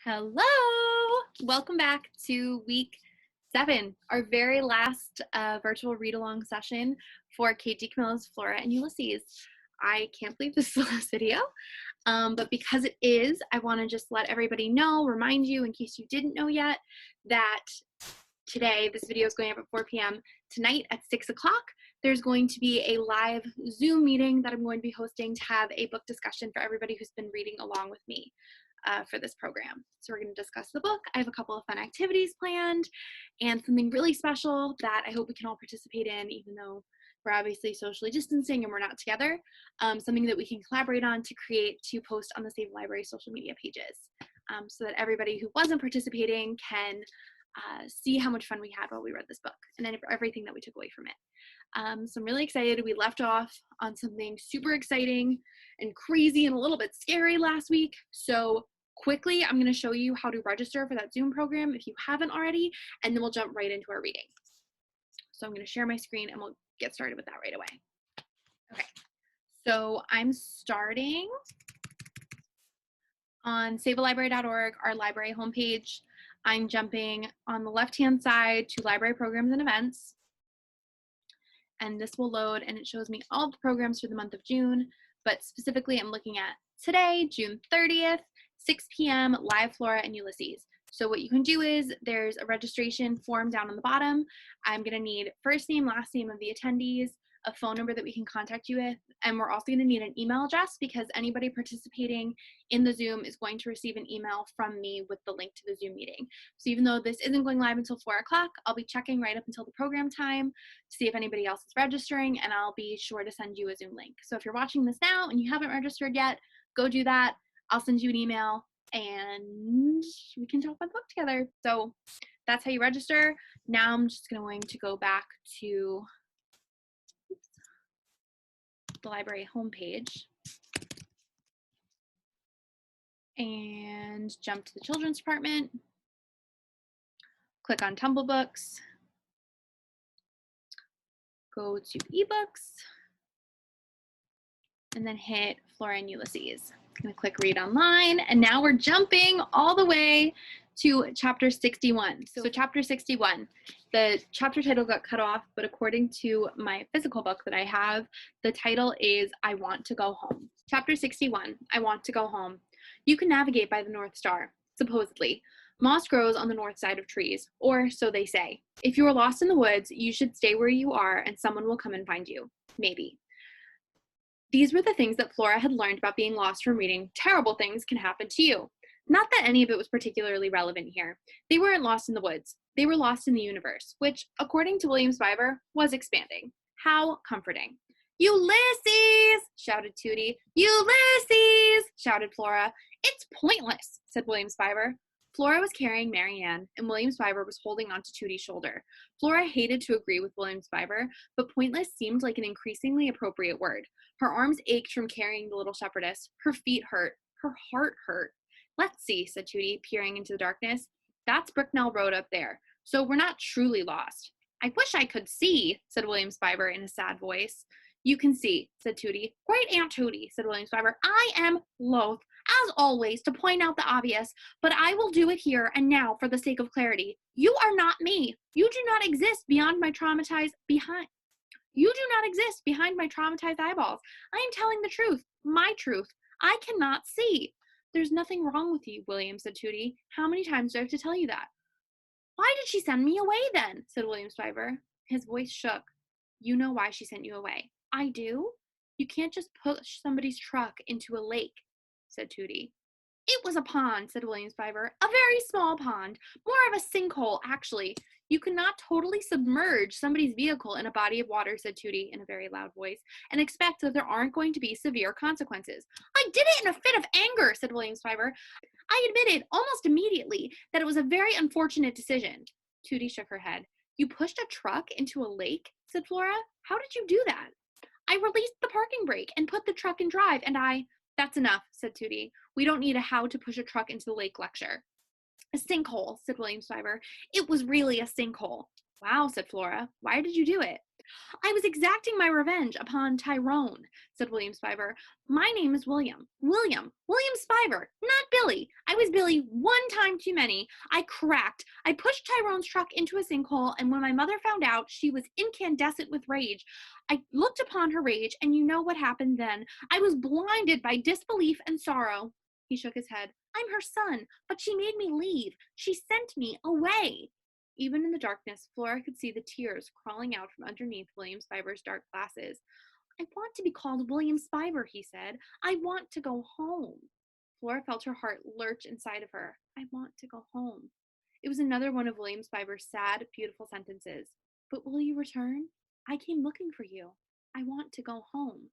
Hello! Welcome back to week 7, our very last virtual read-along session for Kate DiCamillo's Flora and Ulysses. I can't believe this is the last video, but because it is, I want to just let everybody know, remind you in case you didn't know yet, that today, this video is going up at 4 p.m. Tonight at 6 o'clock, there's going to be a live Zoom meeting that I'm going to be hosting to have a book discussion for everybody who's been reading along with me. For this program. So we're going to discuss the book. I have a couple of fun activities planned and something really special that I hope we can all participate in, even though we're obviously socially distancing and we're not together. Something that we can collaborate on to create to post on the Sayville Library social media pages so that everybody who wasn't participating can see how much fun we had while we read this book and then everything that we took away from it. So I'm really excited. We left off on something super exciting and crazy and a little bit scary last week. So quickly, I'm going to show you how to register for that Zoom program if you haven't already, and then we'll jump right into our reading. So I'm going to share my screen and we'll get started with that right away. Okay, so I'm starting on sayvillelibrary.org, our library homepage. I'm jumping on the left-hand side to library programs and events. And this will load and it shows me all the programs for the month of June, but specifically I'm looking at today, June 30th, 6 p.m. live Flora and Ulysses. So what you can do is there's a registration form down on the bottom. I'm going to need first name, last name of the attendees, a phone number that we can contact you with, and we're also going to need an email address because anybody participating in the Zoom is going to receive an email from me with the link to the Zoom meeting. So even though this isn't going live until 4 o'clock, I'll be checking right up until the program time to see if anybody else is registering, and I'll be sure to send you a Zoom link. So if you're watching this now and you haven't registered yet, go do that. I'll send you an email and we can talk about the book together. So that's how you register. Now I'm just going to go back to the library homepage and jump to the children's department, click on Tumblebooks, go to ebooks, and then hit Flora and Ulysses. I'm going to click read online, and now we're jumping all the way to chapter 61. So chapter 61, the chapter title got cut off, but according to my physical book that I have, the title is I Want to Go Home. Chapter 61, I Want to Go Home. You can navigate by the North Star, supposedly. Moss grows on the north side of trees, or so they say. If you are lost in the woods, you should stay where you are and someone will come and find you. Maybe. These were the things that Flora had learned about being lost from reading Terrible Things Can Happen to You. Not that any of it was particularly relevant here. They weren't lost in the woods. They were lost in the universe, which, according to William Spiver, was expanding. How comforting. Ulysses! Shouted Tootie. Ulysses! Shouted Flora. It's pointless, said William Spiver. Flora was carrying Mary Ann, and William Spiver was holding onto Tootie's shoulder. Flora hated to agree with William Spiver, but pointless seemed like an increasingly appropriate word. Her arms ached from carrying the little shepherdess. Her feet hurt. Her heart hurt. Let's see, said Tootie, peering into the darkness. That's Bricknell Road up there, so we're not truly lost. I wish I could see, said William Spiver in a sad voice. You can see, said Tootie. Great Aunt Tootie, said William Spiver. I am loath, as always, to point out the obvious, but I will do it here and now for the sake of clarity. You are not me. You do not exist behind my traumatized eyeballs. I am telling the truth, my truth. I cannot see. There's nothing wrong with you, William, said Tootie. How many times do I have to tell you that? Why did she send me away then? Said William Spiver. His voice shook. You know why she sent you away. I do? You can't just push somebody's truck into a lake, said Tootie. It was a pond, said William Spiver. A very small pond. More of a sinkhole, actually. You cannot totally submerge somebody's vehicle in a body of water, said Tootie in a very loud voice, and expect that there aren't going to be severe consequences. I did it in a fit of anger, said William Spiver. I admitted almost immediately that it was a very unfortunate decision. Tootie shook her head. You pushed a truck into a lake, said Flora. How did you do that? I released the parking brake and put the truck in drive, and That's enough, said Tootie. We don't need a how to push a truck into the lake lecture. A sinkhole, said William Spiver. It was really a sinkhole. Wow, said Flora. Why did you do it? I was exacting my revenge upon Tyrone, said William Spiver. My name is William. William Spiver, not Billy. I was Billy one time too many. I cracked. I pushed Tyrone's truck into a sinkhole, and when my mother found out, she was incandescent with rage. I looked upon her rage, and you know what happened then. I was blinded by disbelief and sorrow. He shook his head. I'm her son, but she made me leave. She sent me away. Even in the darkness, Flora could see the tears crawling out from underneath William Spiver's dark glasses. I want to be called William Spiver, he said. I want to go home. Flora felt her heart lurch inside of her. I want to go home. It was another one of William Spiver's sad, beautiful sentences. But will you return? I came looking for you. I want to go home.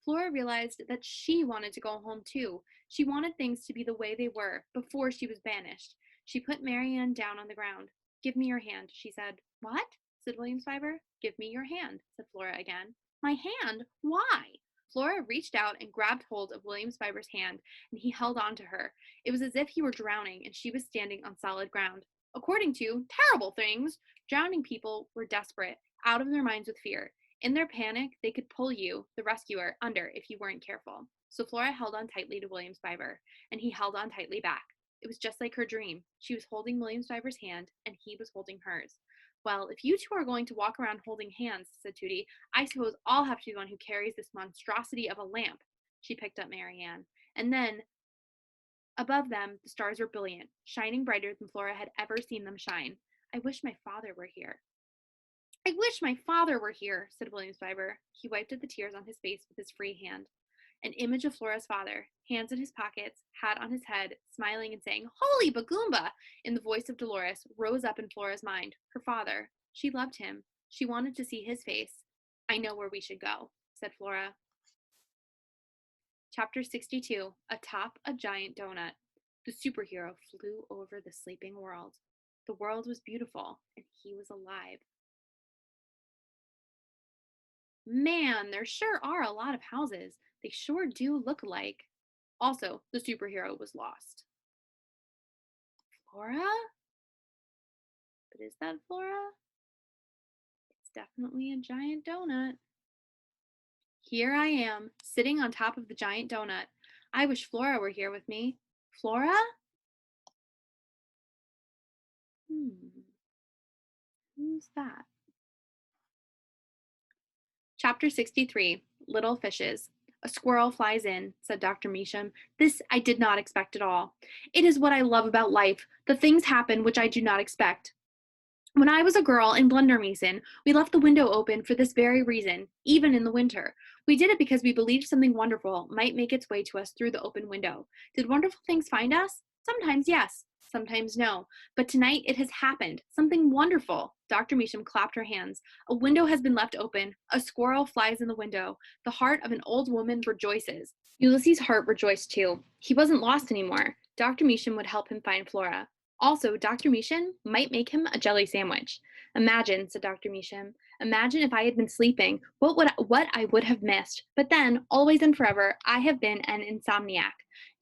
Flora realized that she wanted to go home too. She wanted things to be the way they were before she was banished. She put Marianne down on the ground. Give me your hand, she said. What? Said William Spiver. Give me your hand, said Flora again. My hand? Why? Flora reached out and grabbed hold of William Spiver's hand, and he held on to her. It was as if he were drowning, and she was standing on solid ground. According to terrible things, drowning people were desperate, out of their minds with fear. In their panic, they could pull you, the rescuer, under if you weren't careful. So Flora held on tightly to William Spiver, and he held on tightly back. It was just like her dream. She was holding William Spiver's hand, and he was holding hers. Well, if you two are going to walk around holding hands, said Tootie, I suppose I'll have to be the one who carries this monstrosity of a lamp. She picked up Marianne. And then, above them, the stars were brilliant, shining brighter than Flora had ever seen them shine. I wish my father were here. I wish my father were here, said William Spiver. He wiped at the tears on his face with his free hand. An image of Flora's father, hands in his pockets, hat on his head, smiling and saying, Holy Bagumba! In the voice of Dolores, rose up in Flora's mind. Her father. She loved him. She wanted to see his face. I know where we should go, said Flora. Chapter 62, Atop a Giant Donut. The superhero flew over the sleeping world. The world was beautiful, and he was alive. Man, there sure are a lot of houses. They sure do look alike. Also, the superhero was lost. Flora? But is that Flora? It's definitely a giant donut. Here I am, sitting on top of the giant donut. I wish Flora were here with me. Flora? Who's that? Chapter 63, Little Fishes. A squirrel flies in, said Dr. Measham. This I did not expect at all. It is what I love about life. The things happen which I do not expect. When I was a girl in Blundermeason, we left the window open for this very reason, even in the winter. We did it because we believed something wonderful might make its way to us through the open window. Did wonderful things find us? Sometimes yes, sometimes no. But tonight it has happened. Something wonderful. Dr. Measham clapped her hands. A window has been left open. A squirrel flies in the window. The heart of an old woman rejoices. Ulysses' heart rejoiced too. He wasn't lost anymore. Dr. Measham would help him find Flora. Also, Dr. Measham might make him a jelly sandwich. Imagine, said Dr. Measham, imagine if I had been sleeping, what I would have missed. But then, always and forever, I have been an insomniac.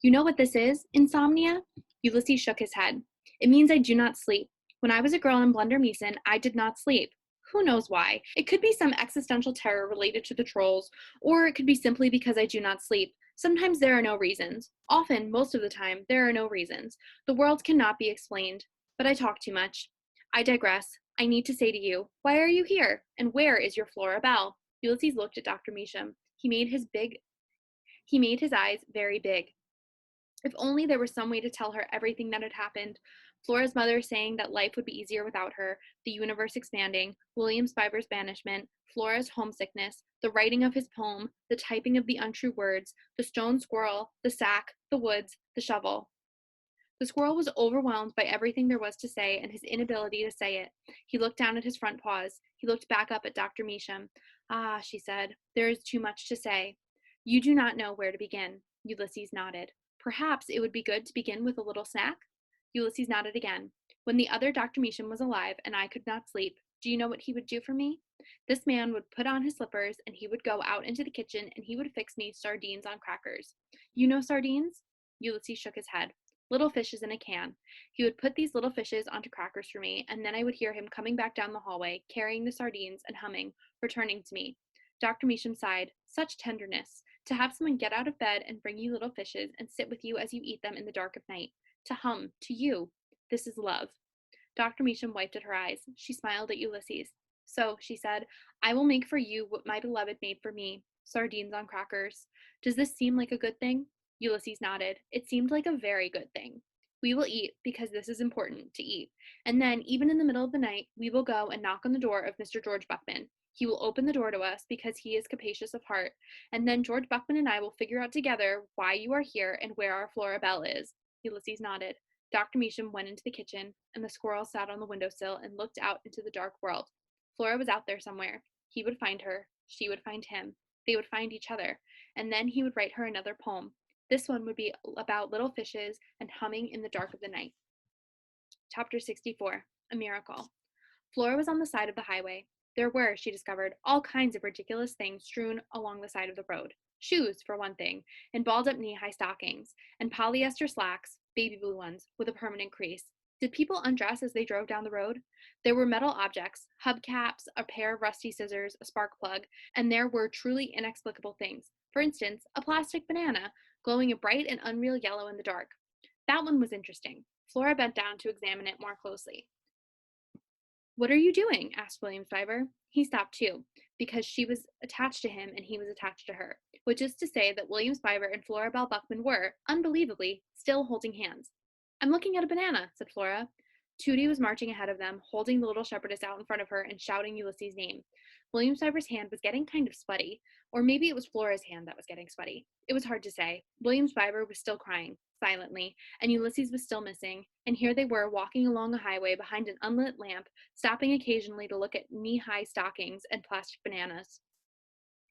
You know what this is, insomnia? Ulysses shook his head. It means I do not sleep. When I was a girl in Blundermeason, I did not sleep. Who knows why? It could be some existential terror related to the trolls, or it could be simply because I do not sleep. Sometimes there are no reasons. Often, most of the time, there are no reasons. The world cannot be explained. But I talk too much. I digress. I need to say to you, why are you here? And where is your Flora Belle? Ulysses looked at Dr. Measham. He made his eyes very big. If only there was some way to tell her everything that had happened. Flora's mother saying that life would be easier without her, the universe expanding, William Spiver's banishment, Flora's homesickness, the writing of his poem, the typing of the untrue words, the stone squirrel, the sack, the woods, the shovel. The squirrel was overwhelmed by everything there was to say and his inability to say it. He looked down at his front paws. He looked back up at Dr. Measham. Ah, she said, there is too much to say. You do not know where to begin. Ulysses nodded. Perhaps it would be good to begin with a little snack? Ulysses nodded again. When the other Dr. Measham was alive and I could not sleep, do you know what he would do for me? This man would put on his slippers and he would go out into the kitchen and he would fix me sardines on crackers. You know sardines? Ulysses shook his head. little fishes in a can. He would put these little fishes onto crackers for me, and then I would hear him coming back down the hallway, carrying the sardines and humming, returning to me. Dr. Measham sighed. Such tenderness. To have someone get out of bed and bring you little fishes and sit with you as you eat them in the dark of night. To hum, to you. This is love. Dr. Measham wiped at her eyes. She smiled at Ulysses. So, she said, I will make for you what my beloved made for me, sardines on crackers. Does this seem like a good thing? Ulysses nodded. It seemed like a very good thing. We will eat because this is important to eat. And then, even in the middle of the night, we will go and knock on the door of Mr. George Buckman. He will open the door to us because he is capacious of heart. And then George Buckman and I will figure out together why you are here and where our Flora Belle is. Ulysses nodded. Dr. Measham went into the kitchen, and the squirrel sat on the windowsill and looked out into the dark world. Flora was out there somewhere. He would find her. She would find him. They would find each other. And then he would write her another poem. This one would be about little fishes and humming in the dark of the night. Chapter 64, A Miracle. Flora was on the side of the highway. There were, she discovered, all kinds of ridiculous things strewn along the side of the road. Shoes, for one thing, and balled-up knee-high stockings, and polyester slacks, baby blue ones, with a permanent crease. Did people undress as they drove down the road? There were metal objects, hubcaps, a pair of rusty scissors, a spark plug, and there were truly inexplicable things. For instance, a plastic banana, glowing a bright and unreal yellow in the dark. That one was interesting. Flora bent down to examine it more closely. What are you doing? Asked William Spiver. He stopped too, because she was attached to him and he was attached to her, which is to say that William Spiver and Flora Belle Buckman were, unbelievably, still holding hands. I'm looking at a banana, said Flora. Tootie was marching ahead of them, holding the little shepherdess out in front of her and shouting Ulysses' name. William Spiver's hand was getting kind of sweaty, or maybe it was Flora's hand that was getting sweaty. It was hard to say. William Spiver was still crying, silently, and Ulysses was still missing, and here they were walking along a highway behind an unlit lamp, stopping occasionally to look at knee-high stockings and plastic bananas.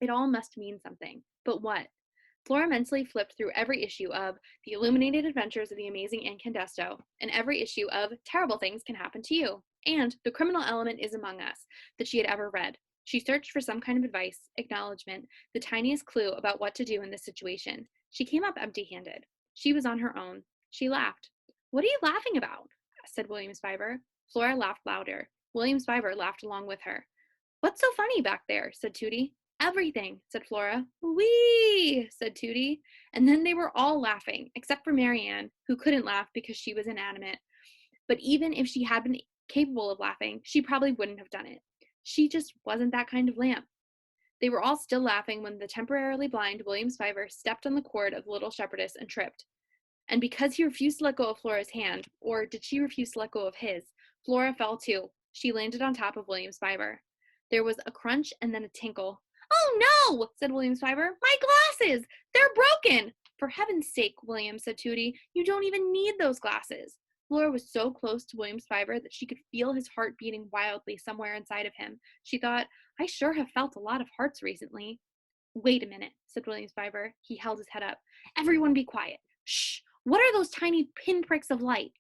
It all must mean something. But what? Flora mentally flipped through every issue of The Illuminated Adventures of the Amazing Incandesto, and every issue of Terrible Things Can Happen to You, and The Criminal Element is Among Us, that she had ever read. She searched for some kind of advice, acknowledgement, the tiniest clue about what to do in this situation. She came up empty-handed. She was on her own. She laughed. What are you laughing about? Said William Spiver. Flora laughed louder. William Spiver laughed along with her. What's so funny back there? Said Tootie. Everything, said Flora. Whee, said Tootie. And then they were all laughing, except for Marianne, who couldn't laugh because she was inanimate. But even if she had been capable of laughing, she probably wouldn't have done it. She just wasn't that kind of lamp. They were all still laughing when the temporarily blind William Spiver stepped on the cord of the little shepherdess and tripped. And because he refused to let go of Flora's hand, or did she refuse to let go of his, Flora fell too. She landed on top of William Spiver. There was a crunch and then a tinkle. Oh no, said William Spiver. My glasses! They're broken! For heaven's sake, William, said Tootie, you don't even need those glasses. Flora was so close to William Spiver that she could feel his heart beating wildly somewhere inside of him. She thought, I sure have felt a lot of hearts recently. Wait a minute, said William Spiver. He held his head up. Everyone be quiet. Shh! What are those tiny pinpricks of light?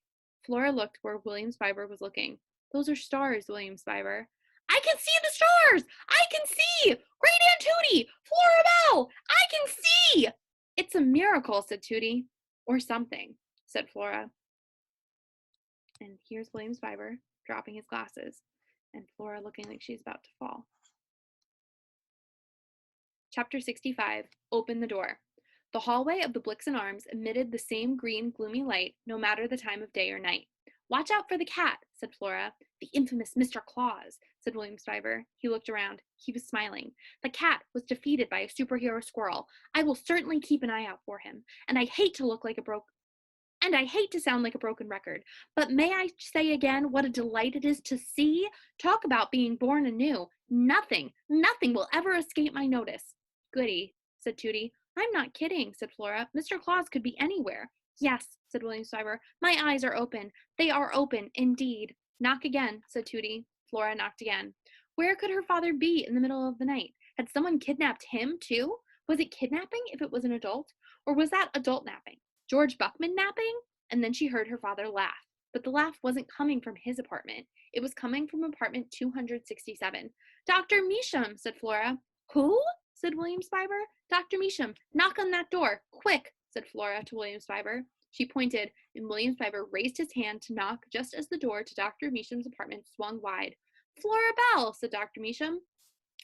Flora looked where William Spiver was looking. Those are stars, William Spiver. I can see the stars! I can see! Great Aunt Tootie! Flora Belle! I can see! It's a miracle, said Tootie. Or something, said Flora. And here's William Spiver dropping his glasses, and Flora looking like she's about to fall. Chapter 65, Open the Door. The hallway of the Blixen Arms emitted the same green, gloomy light, no matter the time of day or night. Watch out for the cat, said Flora. The infamous Mr. Claus, said William Spiver. He looked around. He was smiling. The cat was defeated by a superhero squirrel. I will certainly keep an eye out for him, and I hate to sound like a broken record, but may I say again what a delight it is to see? Talk about being born anew. Nothing will ever escape my notice. Goody, said Tootie. I'm not kidding, said Flora. Mr. Claus could be anywhere. Yes, said William Spiver. My eyes are open. They are open, indeed. Knock again, said Tootie. Flora knocked again. Where could her father be in the middle of the night? Had someone kidnapped him, too? Was it kidnapping if it was an adult? Or was that adult napping? George Buckman napping? And then she heard her father laugh. But the laugh wasn't coming from his apartment. It was coming from apartment 267. Dr. Measham, said Flora. Who? Said William Spiver. Dr. Measham, knock on that door. Quick, said Flora to William Spiver. She pointed, and William Spiver raised his hand to knock just as the door to Dr. Meacham's apartment swung wide. "Flora Belle," said Dr. Meacham.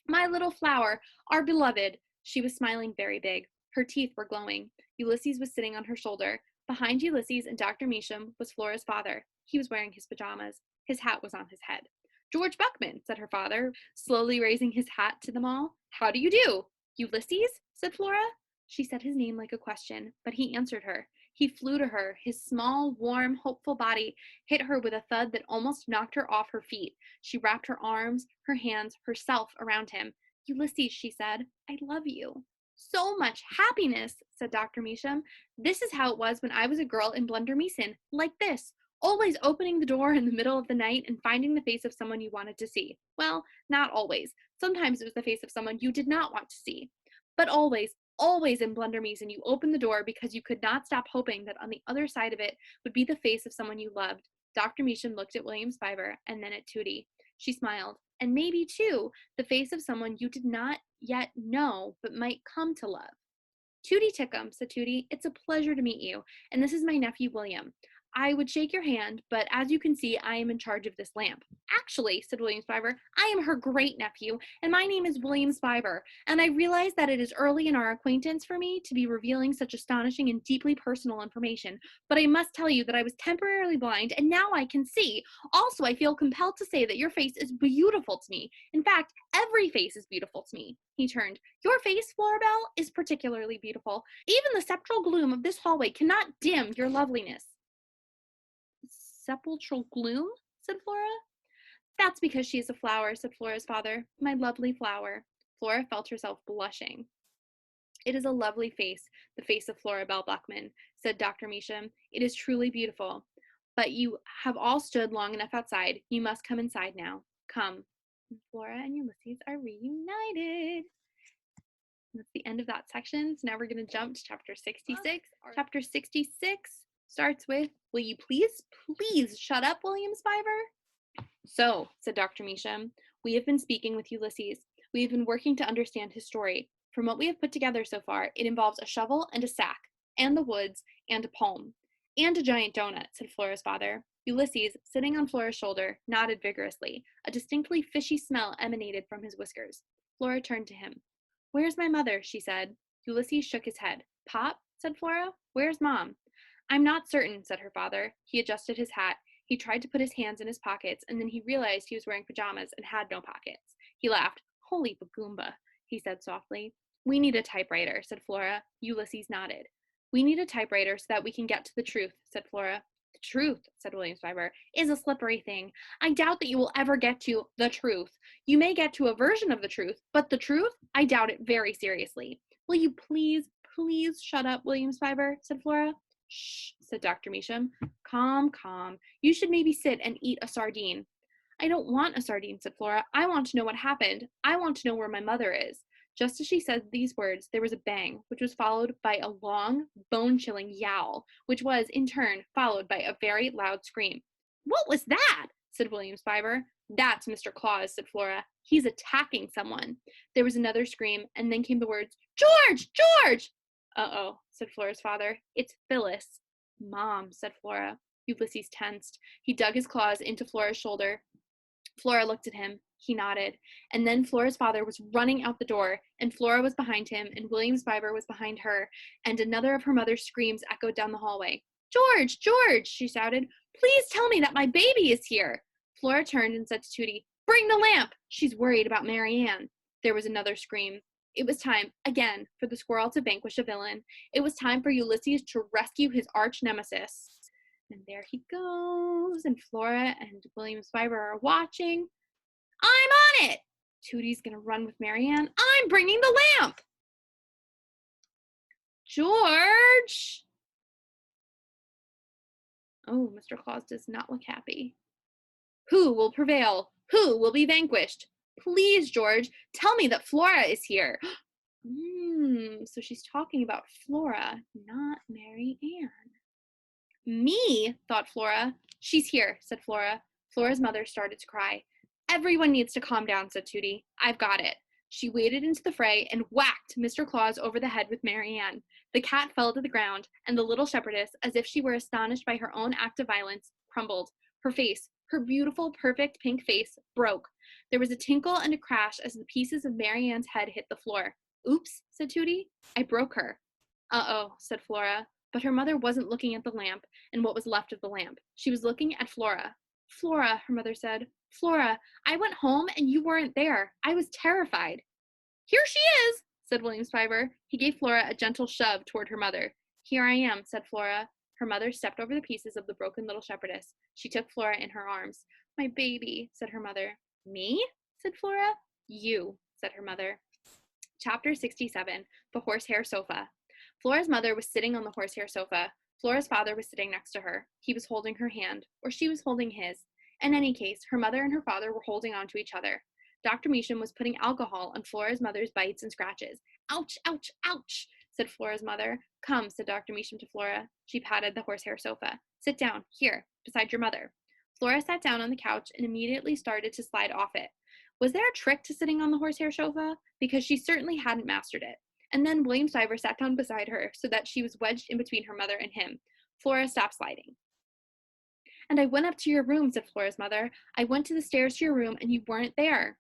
"My little flower, our beloved." She was smiling very big. Her teeth were glowing. Ulysses was sitting on her shoulder. Behind Ulysses and Dr. Meacham was Flora's father. He was wearing his pajamas. His hat was on his head. "George Buckman," said her father, slowly raising his hat to them all. "How do you do?" "Ulysses?" said Flora. She said his name like a question, but he answered her. He flew to her. His small, warm, hopeful body hit her with a thud that almost knocked her off her feet. She wrapped her arms, her hands, herself around him. "Ulysses," she said, "I love you." "So much happiness," said Dr. Meacham. "This is how it was when I was a girl in Blunder Meeson, like this. Always opening the door in the middle of the night and finding the face of someone you wanted to see. Well, not always. Sometimes it was the face of someone you did not want to see. But always, always in Blunder Meeson, you opened the door because you could not stop hoping that on the other side of it would be the face of someone you loved." Dr. Meacham looked at William Spiver and then at Tootie. She smiled. "And maybe, too, the face of someone you did not yet know but might come to love." "Tootie Tickum," said Tootie, "it's a pleasure to meet you, and this is my nephew William. I would shake your hand, but as you can see, I am in charge of this lamp." "Actually," said William Spiver, "I am her great-nephew, and my name is William Spiver, and I realize that it is early in our acquaintance for me to be revealing such astonishing and deeply personal information, but I must tell you that I was temporarily blind, and now I can see. Also, I feel compelled to say that your face is beautiful to me. In fact, every face is beautiful to me." He turned. "Your face, Flora Belle, is particularly beautiful. Even the sepulchral gloom of this hallway cannot dim your loveliness." "Sepulchral gloom?" said Flora. "That's because she is a flower," said Flora's father. "My lovely flower." Flora felt herself blushing. "It is a lovely face, the face of Flora Belle Buckman," said Dr. Meacham. "It is truly beautiful. But you have all stood long enough outside. You must come inside now. Come." And Flora and Ulysses are reunited. That's the end of that section. So now we're going to jump to chapter 66. Chapter 66 starts with, "Will you please shut up, William Spiver?" "So," said Dr. Meacham, "we have been speaking with Ulysses. We have been working to understand his story. From what we have put together so far, it involves a shovel and a sack, and the woods, and a poem, and a giant donut," said Flora's father. Ulysses, sitting on Flora's shoulder, nodded vigorously. A distinctly fishy smell emanated from his whiskers. Flora turned to him. "Where's my mother?" she said. Ulysses shook his head. "Pop?" said Flora. "Where's Mom?" "I'm not certain," said her father. He adjusted his hat. He tried to put his hands in his pockets, and then he realized he was wearing pajamas and had no pockets. He laughed. "Holy bagoomba," he said softly. "We need a typewriter," said Flora. Ulysses nodded. "We need a typewriter so that we can get to the truth," said Flora. "The truth," said William Spiver, "is a slippery thing. I doubt that you will ever get to the truth. You may get to a version of the truth, but the truth, I doubt it very seriously. Will you please shut up, William Spiver?" said Flora. "Shh," said Dr. Meacham. Calm. You should maybe sit and eat a sardine." "I don't want a sardine," said Flora. "I want to know what happened. I want to know where my mother is." Just as she said these words, there was a bang, which was followed by a long, bone-chilling yowl, which was, in turn, followed by a very loud scream. "What was that?" said William Spiver. "That's Mr. Claus," said Flora. "He's attacking someone." There was another scream, and then came the words, "George! George!" "Uh-oh," said Flora's father. "It's Phyllis." "Mom," said Flora. Ulysses tensed. He dug his claws into Flora's shoulder. Flora looked at him. He nodded. And then Flora's father was running out the door, and Flora was behind him, and William Spiver was behind her, and another of her mother's screams echoed down the hallway. "George! George!" she shouted. "Please tell me that my baby is here." Flora turned and said to Tootie, "Bring the lamp! She's worried about Mary Ann." There was another scream. It was time, again, for the squirrel to vanquish a villain. It was time for Ulysses to rescue his arch nemesis. And there he goes, and Flora and William Spiver are watching. "I'm on it!" Tootie's gonna run with Mary Ann. "I'm bringing the lamp!" "George!" Oh, Mr. Claus does not look happy. "Who will prevail? Who will be vanquished? Please, George, tell me that Flora is here." So she's talking about Flora, not Mary Ann. "Me," thought Flora. "She's here," said Flora. Flora's mother started to cry. "Everyone needs to calm down," said Tootie. "I've got it." She waded into the fray and whacked Mr. Claus over the head with Mary Ann. The cat fell to the ground, and the little shepherdess, as if she were astonished by her own act of violence, crumbled. Her face, her beautiful, perfect pink face, broke. There was a tinkle and a crash as the pieces of Mary Ann's head hit the floor. Oops, said Tootie. I broke her. Uh-oh, said Flora. But her mother wasn't looking at the lamp and what was left of the lamp. She was looking at Flora. Flora, her mother said. Flora, I went home and you weren't there. I was terrified. Here she is, said William Spiver. He gave Flora a gentle shove toward her mother. Here I am, said Flora. Her mother stepped over the pieces of the broken little shepherdess. She took Flora in her arms. My baby, said her mother. Me? Said Flora. You, said her mother. Chapter 67, The Horsehair Sofa. Flora's mother was sitting on the horsehair sofa. Flora's father was sitting next to her. He was holding her hand, or she was holding his. In any case, her mother and her father were holding on to each other. Dr. Measham was putting alcohol on Flora's mother's bites and scratches. Ouch, ouch, ouch, said Flora's mother. Come, said Dr. Measham to Flora. She patted the horsehair sofa. Sit down, here, beside your mother. Flora sat down on the couch and immediately started to slide off it. Was there a trick to sitting on the horsehair sofa? Because she certainly hadn't mastered it. And then William Stiver sat down beside her so that she was wedged in between her mother and him. Flora stopped sliding. And I went up to your room, said Flora's mother. I went to the stairs to your room and you weren't there.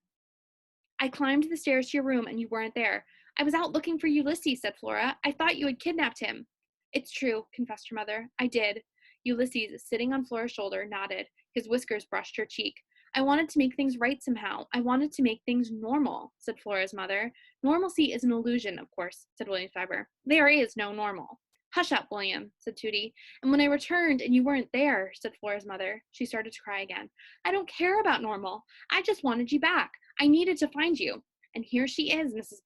I climbed the stairs to your room and you weren't there. I was out looking for Ulysses, said Flora. I thought you had kidnapped him. It's true, confessed her mother. I did. Ulysses, sitting on Flora's shoulder, nodded. His whiskers brushed her cheek. I wanted to make things right somehow. I wanted to make things normal, said Flora's mother. Normalcy is an illusion, of course, said William Spiver. There is no normal. Hush up, William, said Tootie. And when I returned and you weren't there, said Flora's mother, she started to cry again. I don't care about normal. I just wanted you back. I needed to find you. And here she is, Mrs.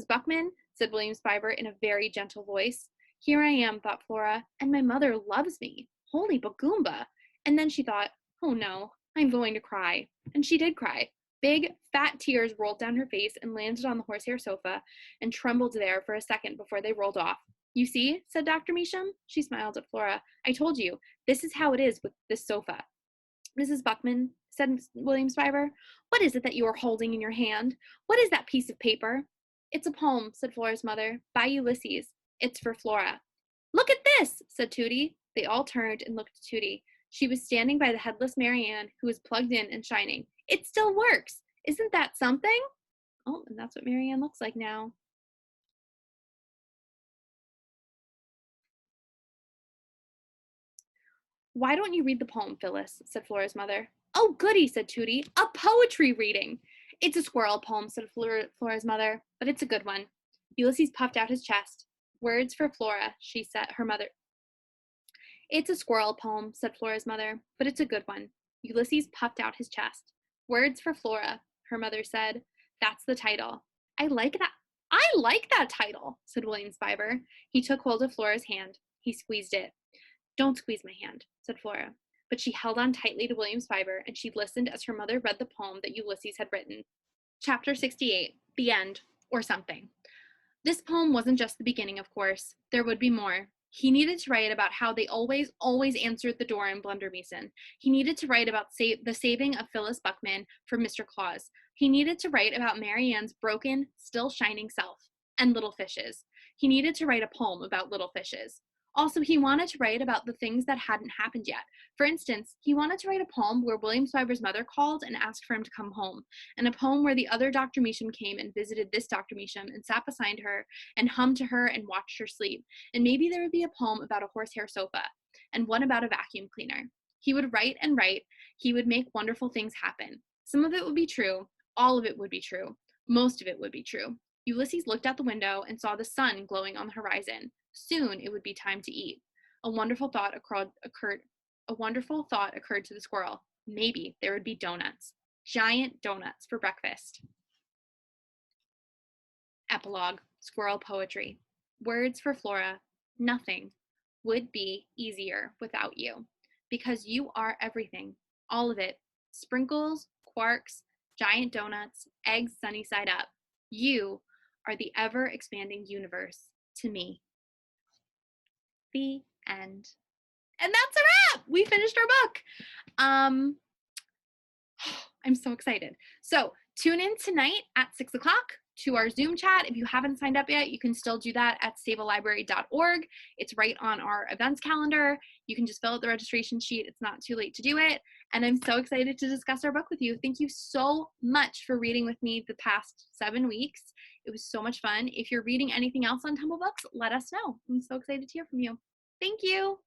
Buckman, said William Spiver in a very gentle voice. Here I am, thought Flora, and my mother loves me. Holy Bagoomba. And then she thought, oh no, I'm going to cry. And she did cry. Big, fat tears rolled down her face and landed on the horsehair sofa and trembled there for a second before they rolled off. You see, said Dr. Measham. She smiled at Flora. I told you, this is how it is with this sofa. Mrs. Buckman, said William Spiver, what is it that you are holding in your hand? What is that piece of paper? It's a poem, said Flora's mother, by Ulysses. It's for Flora. Look at this, said Tootie. They all turned and looked at Tootie. She was standing by the headless Mary Ann, who was plugged in and shining. It still works. Isn't that something? Oh, and that's what Mary Ann looks like now. Why don't you read the poem, Phyllis, said Flora's mother. Oh, goody, said Tootie. A poetry reading. It's a squirrel poem, said Flora's mother, but it's a good one. Ulysses puffed out his chest. Words for Flora, she said, her mother. It's a squirrel poem, said Flora's mother, but it's a good one. Ulysses puffed out his chest. Words for Flora, her mother said. That's the title. I like that title, said William Spiver. He took hold of Flora's hand. He squeezed it. Don't squeeze my hand, said Flora. But she held on tightly to William Spiver, and she listened as her mother read the poem that Ulysses had written. Chapter 68, The End, or something. This poem wasn't just the beginning, of course. There would be more. He needed to write about how they always answered the door in Blundermeason. He needed to write about the saving of Phyllis Buckman from Mr. Claus. He needed to write about Mary Ann's broken, still shining self, and little fishes. He needed to write a poem about little fishes. Also, he wanted to write about the things that hadn't happened yet. For instance, he wanted to write a poem where William Spiver's mother called and asked for him to come home, and a poem where the other Dr. Measham came and visited this Dr. Measham and sat beside her and hummed to her and watched her sleep. And maybe there would be a poem about a horsehair sofa, and one about a vacuum cleaner. He would write and write. He would make wonderful things happen. Some of it would be true. All of it would be true. Most of it would be true. Ulysses looked out the window and saw the sun glowing on the horizon. Soon it would be time to eat. A wonderful thought occurred to the squirrel. Maybe there would be donuts. Giant donuts for breakfast. Epilogue. Squirrel poetry. Words for Flora. Nothing would be easier without you, because you are everything. All of it. Sprinkles, quarks, giant donuts, eggs sunny side up. You are the ever-expanding universe to me. The end. And that's a wrap. We finished our book. I'm so excited. So Tune in tonight at 6 o'clock to our Zoom chat. If you haven't signed up yet, you can still do that at sayvillelibrary.org. It's right on our events calendar. You can just fill out the registration sheet. It's not too late to do it. And I'm so excited to discuss our book with you. Thank you so much for reading with me the past 7 weeks. It was so much fun. If you're reading anything else on Tumblebooks, let us know. I'm so excited to hear from you. Thank you.